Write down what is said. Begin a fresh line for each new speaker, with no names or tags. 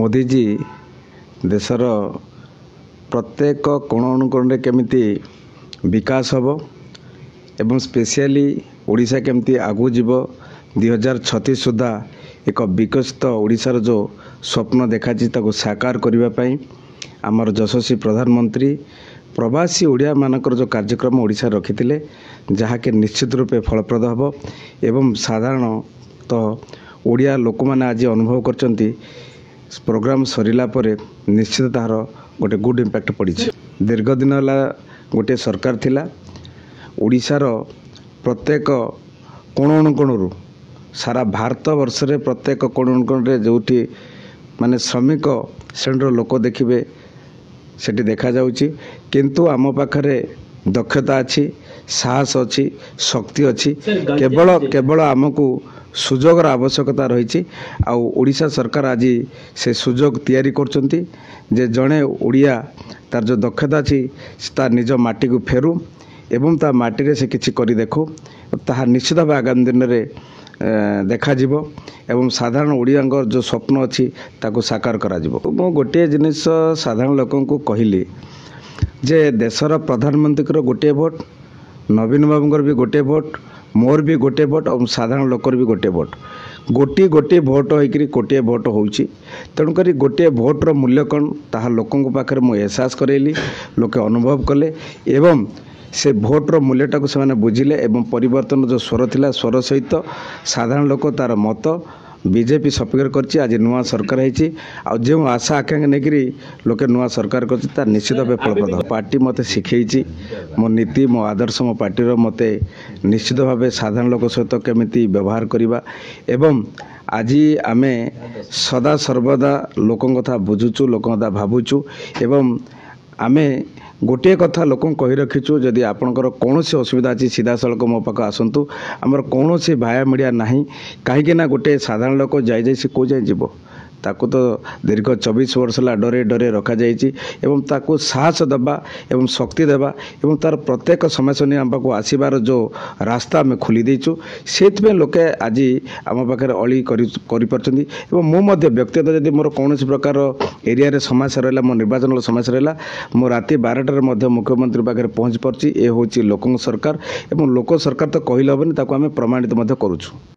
मोदी जी देशर प्रत्येक कोण अनुकोण केमिति विकास हम एवं स्पेशली ओडिशा केमिति आगू जीव 2036 सुधा एक विकसित ओडिशार जो स्वप्न देखाची ताको साकार करने आमर यशस्वी प्रधानमंत्री प्रवासी ओडिया मानकर जो कार्यक्रम ओडिशा रखी जहाँकि निश्चित रूपे फलप्रद हम एवं साधारणतः ओडिया लोक मैंने आज अनुभव करचंती प्रोग्राम सरिला परे निश्चित तार गोटे गुड इम्पैक्ट पड़ी। दीर्घ दिन है गोटे सरकार थिला ओडिशार प्रत्येक कोण अनुकोण सारा भारत वर्ष रे प्रत्येक कोण अनुकोण जो माने श्रमिक श्रेणीर लोक देखिए सेठी देखा जाउची, किंतु आम पाखरे दक्षता अच्छी, साहस अच्छी, शक्ति अच्छी, केवल केवल आमको सुजोगर आवश्यकता रही। ओडिशा सरकार आज से सुजोग तैयारी करचंती जे जड़े ओडिया तार जो दक्षता अच्छी तार निज माटी को फेरू एवं ता माटी रे से किछि करी देखो ताहा निश्चित भाव आगामी दिन में देखा जीवो एवं साधारण ओडियांगर जो स्वप्न अच्छी ताको साकार करा जीवो। मो गोटे जिनिस साधारण लोकन को कहली जे देशर प्रधानमंत्री गोटे भोट, नवीन बाबूर भी गोटे भोट, मोर भी गोटे भोट और साधारण लोकर भी गोटे भोट, गोटी गोटी भोट होकर गोटे भोट होची। तेणुक गोटे भोट्र मूल्य कौन ताहा लोकों पाखे मुझे एहसास करेली, लोके अनुभव कले एवं से भोट्र मूल्यटा को से बुझिले एवं परिवर्तन जो स्वर थिला स्वर सहित साधारण लोक तार मत बीजेपी सपोर्ट करछि। आज नुआ सरकार है जो आशा आकांक्षा नहीं लोके नुआ सरकार कर निश्चित भाव फलप्रद। पार्टी मते शिखई मो नीति मो आदर्श मो पार्टी मते निश्चित भाव साधारण लोक सहित केमिति व्यवहार करवा एवं आज आमे सदा सर्वदा लोकों कथा बुझुचु, लोकों कथा भावुचु एवं आमे गोटे कथा लोक कही रखीचु जदि आपणकर कौन असुविधा अच्छी सीधा सड़क मो पाक आसतु आमर कौन भाया मीडिया नहीं कहीं गोटे साधारण लोक जाए से कौ जाए जीव ताकू तो दीर्घ 24 वर्ष है डरे डरे रखा जाइए एवं ताकू साहस देवा एवं शक्ति देवा एवं तार प्रत्येक समस्या नहीं आम पाक आसबार जो रास्ता आम खोली देचु से लोके आज आम पाखे अली कर व्यक्तिगत जब मोर कौन प्रकार एरिया समस्या रहा मो निर्वाचन समस्या रहा मो राति 12टार मुख्यमंत्री पाखे पहुँच पार्टी। ये हूँ लोक सरकार एवं लोक सरकार तो कहले हेनी ताको आम प्रमाणित करुचु।